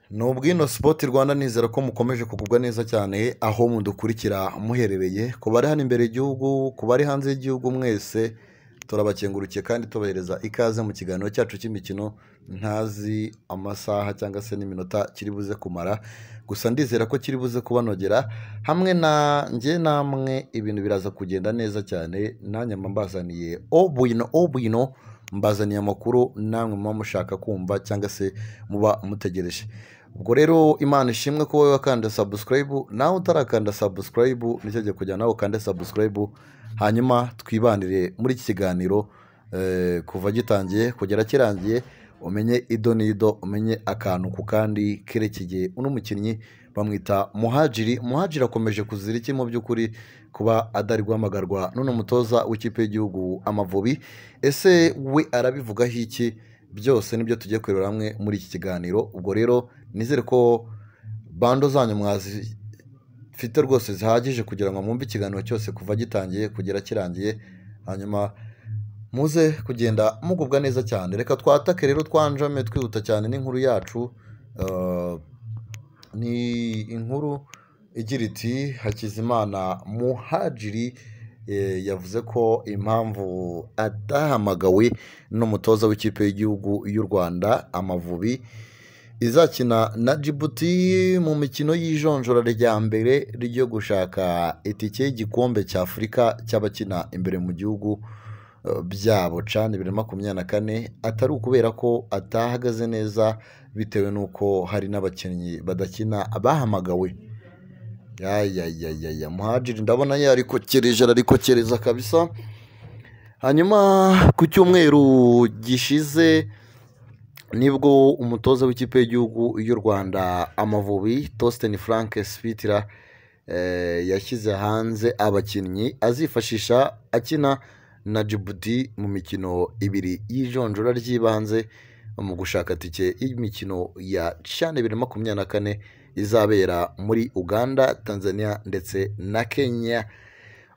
ni ubwino sipoti Rwanda nizera ko mukomeje kugubwa neza cyane aho mudukurikira muherereye ku bari hano imbere y'igihugu ku bari hanze y'igihugu mwese turabakengurukiye kandi tubahereza ikaze mu kiganiro cyacu cy'imikino ntazi amasaha cyangwa se n'iminota kiri buze kumara gusa ndizera ko kiri buze kubanogera hamwe na njye namwe ibintu biraza kugenda neza cyane nanjye mbazaniye obwino mbazaniye amakuru namwe muba mushaka kumva cyangwa se muba mutegereje. Ubwo rero Imana ishimwe ko wowe wakanda subscribe nawe utarakanda subscribe nicyo gihe kujya nawe ukande subscribe hanyuma twibanire muri iki kiganiro kuva gitangiye kugera kirangiye umenye ido n'ido umenye akantu ku kandi kerekeye uno mukinnyi bamwita Muhadjili akomeje kuzira iki mu by'ukuri kuba adari guhamagarwa none umutoza w'ikipe y'igihugu Amavubi ese we arabivugaho iki byose nibyo tugiye kurebera hamwe muri iki kiganiro. Ubwo rero nizere ko bando zanyu mwazifite rwose zihagije kugira ngo mwumve ikiganiro cyose kuva gitangiye kugera kirangiye hanyuma muze kugenda mugubwa neza cyane. Reka twatake rero twanjame twihuta cyane n'inkuru yacu. Ni inkuru igira iti Hakizimana Muhadjili yavuze ko impamvu atahamagawe n'umutoza w'ikipe y'igihugu y'u Rwanda Amavubi izakina na Djibouti mu mikino y'ijonjora rya mbere ryo gushaka itike y'igikombe cya Afurika cy'abakina imbere mu gihugu byabo CHAN 2024 atari ukubera ko atahagaze neza bitewe n'uko hari n'abakinnyi badakina abahamagawe. Muhadjili ndabona arikokereza kabisa. Hanyuma ku cyumweru gishize nibwo umutoza w'ikipe y'igihugu y'u Rwanda Amavubi Tosten Frank Spitler yashyize hanze abakinnyi azifashisha akina na Djibouti mu mikino ibiri y'ijonjora ry'ibanze mu gushaka tike y'imikino ya CHAN 2024 izabera muri Uganda, Tanzania ndetse na Kenya.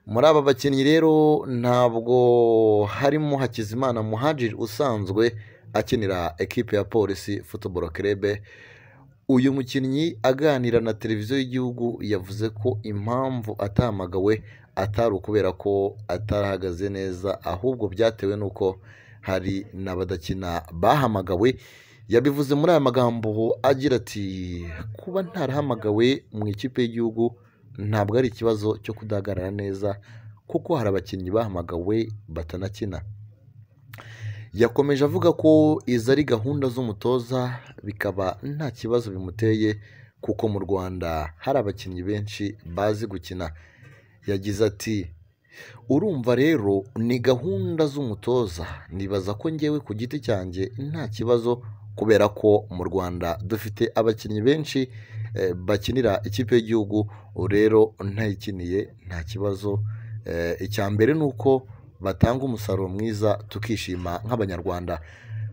Muri aba bakinnyi rero ntabwo harimo Hakizimana Muhadjili usanzwe akinira ekipe ya Polisi Football Club. Uyu mukinnyi aganira na televiziyo y'igihugu yavuze ko impamvu atahamagawe atari ukubera ko atarahagaze neza ahubwo byatewe n'uko hari n'abadakina bahamagawe. Yabivuze muri aya magambo agira ati kuba ntarahamagawe mu ikipe y'igihugu ntabwo ari ikibazo cyo kudahagarara neza kuko hari abakinnyi bahamagawe batanakina. Yakomeje avuga ko izi ari gahunda z'umutoza bikaba nta kibazo bimuteye kuko mu Rwanda hari abakinnyi benshi bazi gukina. Yagize ati urumva rero ni gahunda z'umutoza, nibaza ko ngewe ku giti cyanjye nta kibazo kubera ko mu Rwanda dufite abakinnyi benshi bakinira ikipe y'igihugu rero ntayikiniye nta kibazo. Icya mbere ni uko batanga umusaruro mwiza tukishima nk'abanyarwanda.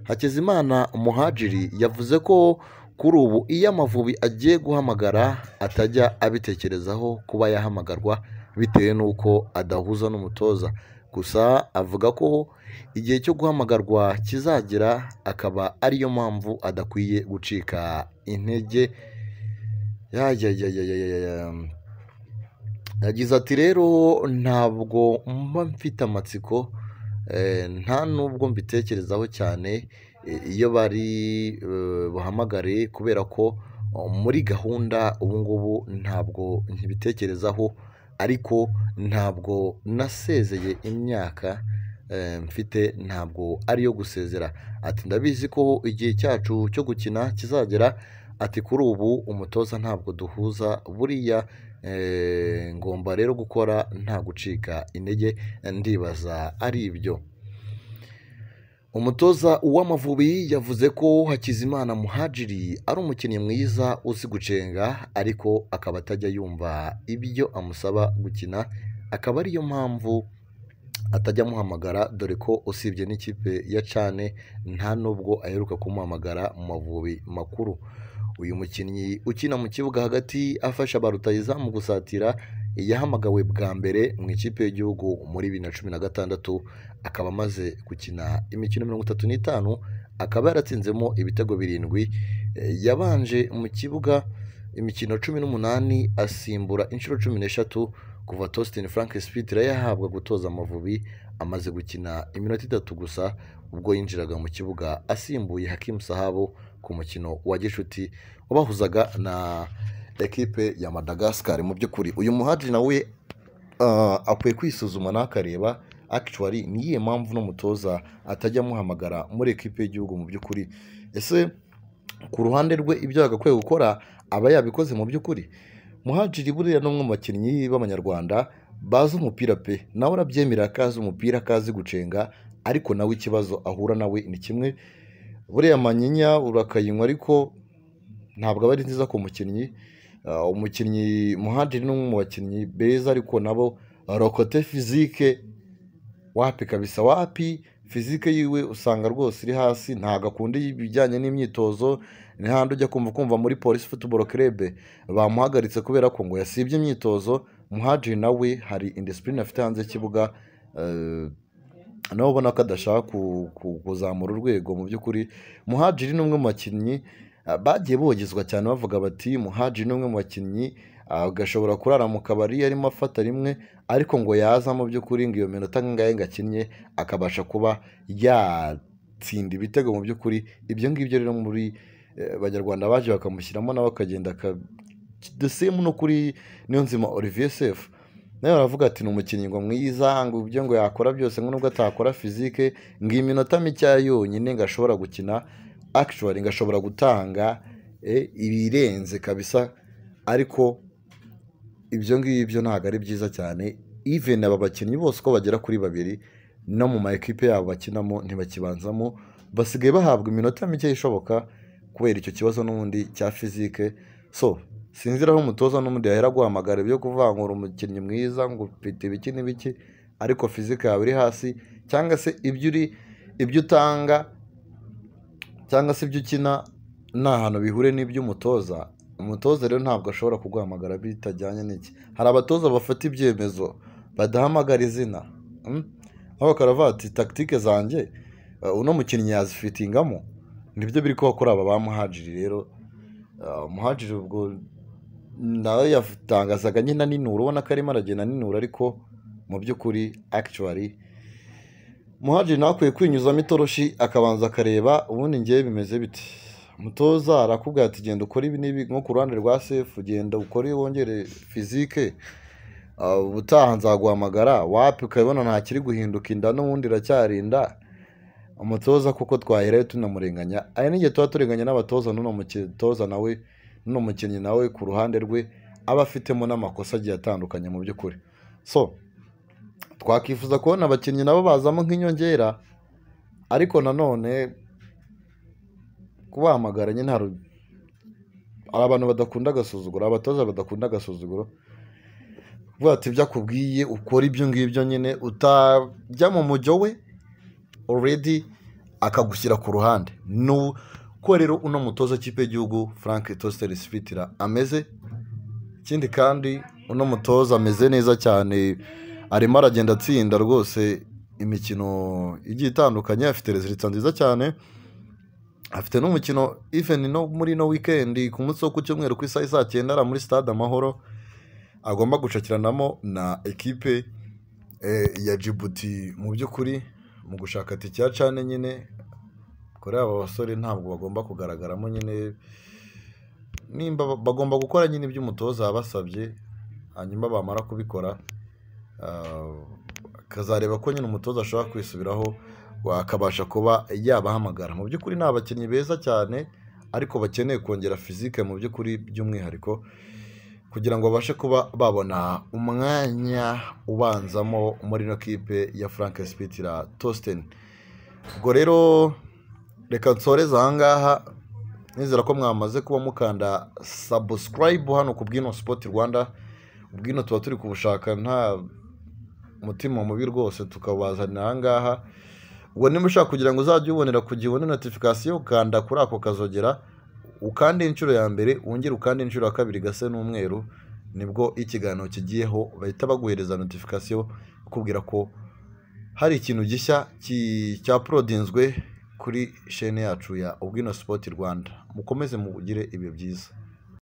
Hakizimana Muhadjili yavuze ko kuri ubu iyo Amavubi agiye guhamagara atajya abitekerezaho kuba yahamagarwa bitewe n'uko adahuza n'umutoza, gusa avuga ko igihe cyo guhamagarwa kizagera akaba ariyo mpamvu adakwiye gucika intege. Yagize ati rero ntabwo mba mfite amatsiko nta nubwo mbitekerezaho cyane iyo bari buhamagare kubera ko muri gahunda ubu ngubu ntabwo nkibitekerezaho ariko ntabwo nasezeye imyaka mfite ntabwo ariyo gusezera. Ati ndabizi ko igihe cyacu cyo gukina kizagera. Ati kuri ubu umutoza ntabwo duhuza buriya ngomba rero gukora nta gucika intege ndibaza ari ibyo. Umutoza w'Amavubi yavuze ko Hakizimana Muhadjili ari umukinnyi mwiza uzi gucenga ariko akaba atajya yumva ibyo amusaba gukina akaba ariyo mpamvu atajya amuhamagara dore ko usibye n'ikipe ya CHAN nta nubwo aheruka kumuhamagara mu Mavubi makuru. Uyu mukinnyi ukina mu kibuga hagati afasha ba rutahizamu gusatira yahamagawe bwa mbere mu ikipe y'igihugu muri 2016, akaba amaze gukina imikino 35, akaba yaratsinzemo ibitego 7, yabanje mu kibuga imikino 18, asimbura inshuro 13 kuva Tosin Frank Spitler yahabwa gutoza Amavubi, amaze gukina iminota 3 gusa ubwo yinjiraga mu kibuga asimbuye Hakim Sahabo ku mukino wa gishuti wabahuzaga na ekipe ya Madagascar. Mu by'ukuri uyu Muhadjili nawe akwiye kwisuzuma n'akareba actually niye mpamvu no mutoza atajya amuhamagara muri ekipe y'igihugu. Mu by'ukuri ese ku ruhande rwe ibyo agakwiye gukora aba yabikoze? Mu by'ukuri Muhadjili buriya n'umwe mu bakinnyi b'abanyarwanda bazi umupira pe, nawe arabyemera akazi umupira, akazi gucenga, ariko nawe ikibazo ahura nawe ni kimwe, buriya manyinya urakayinywa ariko ntabwo aba ari nziza ku mukinnyi. Umukinnyi Muhadjili n'umwe mu bakinnyi beza, ariko nabo rokote fizike wapi kabisa, wapi fizike yiwe usanga rwose iri hasi, ntago akunda ibijyanye n'imyitozo. Ni handi ujya kumva muri Police Football Club bamuhagaritse kubera ko ngo yasibye imyitozo. Muhadjili nawe hari indiscipline afite hanze y'ikibuga, nawe ubona ko adashaka kuzamura urwego. Mu by'ukuri Muhadjili ni umwe mu bakinnyi bagiye bogezwa cyane, bavuga bati Muhadjili ni umwe mu bakinnyi agashobora kurara mu kabari arimo afata rimwe, ariko ngo yaza mu by'ukuri ngo iyo minota ngahe ngakinnye akabasha kuba yatsinda ibitego. Mu by'ukuri ibyo ngibyo rero muri Banyarwanda baje bakamushyiramo nawe akagenda the same no kuri Niyonzima Olivier Sefu nawe aravuga ati ni umukinnyi ngo mwiza, ngo ibyo ngo yakora byose ngo nubwo atakora fizike, ngo iminota mike yonyine ngo ashobora gukina actually ngo ashobora gutanga ibirenze kabisa, ariko ibyo ngibyo ntabwo ari byiza cyane. Even aba bakinnyi bose uko bagera kuri 2 no mu ma equipe yabo bakinamo ntibakibanzamo, basigaye bahabwa iminota mike ishoboka kubera icyo kibazo n'ubundi cya fizike. So sinzira aho umutoza n'umundi yahera guhamagara ibyo kuvangura umukinnyi mwiza ngo ufite ibiki n'ibiki, ariko fizike yawe iri hasi, cyangwa se ibyo utanga cyangwa se ibyo ukina nta hantu bihure n'iby'umutoza. Umutoza rero ntabwo ashobora kuguhamagara bitajyanye n'iki. Hari abatoza bafata ibyemezo badahamagara izina, aho bakaravuga ati tactique zanjye uno mukinnyi yazifitingamo. Nibyo biri kubakora aba ba Muhadjili. Rero Muhadjili ubwo nawe yatangazaga nyine ninura, ubona ko arimo aragenda ninura, ariko mu by'ukuri actually Muhadjili nawe akwiye kwinyuzamo itoroshi akabanza akareba ubundi ngiye bimeze bite. Umutoza arakubwira ati genda ukora ibi n'ibi, nko ku ruhande rwa Sefu genda ukore wongere fizike, ubutaha nzaguhamagara, wapi ukabona nta kiri guhinduka, inda n'ubundi iracyarinda. Umutoza kuko twaherayo tunamurenganya, aya n'igihe tuba turenganya n'abatoza, n'uno mutoza nawe n'uno mukinnyi nawe ku ruhande rwe aba afitemo n'amakosa agiye atandukanye mu by'ukuri. So twakifuza kubona abakinnyi nabo bazamo nk'inyongera, ariko nanone kubahamagara nyine hari abantu badakunda agasuzuguro, abatoza badakunda agasuzuguro, kuvuga ati ibyo akubwiye ukora ibyo ngibyo nyine, utajya mu mujyo we already akagushyira ku ruhande. Nuko rero uno mutoza kipe y'igihugu Frank Tosin Spitler ameze. Ikindi kandi uno mutoza ameze neza cyane, arimo aragenda atsinda rwose imikino igiye itandukanye, afite resultat nziza cyane. Afite n'umukino even no muri no weekend ku munsi wo ku cyumweru ku isaha 9 ara muri Stade Amahoro agomba gucakiranamo na ekipe ya Djibouti. Mu by'ukuri mu gushaka ati cyacane nyine kuri aba basore ntabwo bagomba kugaragaramo nyine, nimba bagomba gukora nyine iby'umutoza abasabye, hanyuma bamara kubikora kazareba ko nyine umutoza ashobora kwisubiraho wakabasha kuba yabahamagara. Mu by'ukuri ni abakinnyi beza cyane, ariko bakeneye kongera fizike mu by'ukuri by'umwihariko, kugira ngo babashe kuba babona umwanya ubanzamo muri no kipe ya Frank Spitler Tosin. Ubwo rero reka nsoreze aha ngaha, nizera ko mwamaze kuba mukanda subscribe hano ku Bwino Sport Rwanda. Ubwino tuba turi kubushaka nta mutima mubi rwose, tukabazanira aha ngaha. Ubwo niba ushaka kugira ngo uzajye ubonera ku gihe ubone notification, ukanda kuri ako kazogera, ukande inshuro ya mbere, wongere ukande inshuro ya kabiri gase n'umweru, nibwo ikiganiro kigiyeho bahita baguhereza notification ikubwira ko hari ikintu gishya cyaporodinzwe kuri chaîne yacu ya Ubwino Sport Rwanda. Mukomeze mugire ibihe byiza.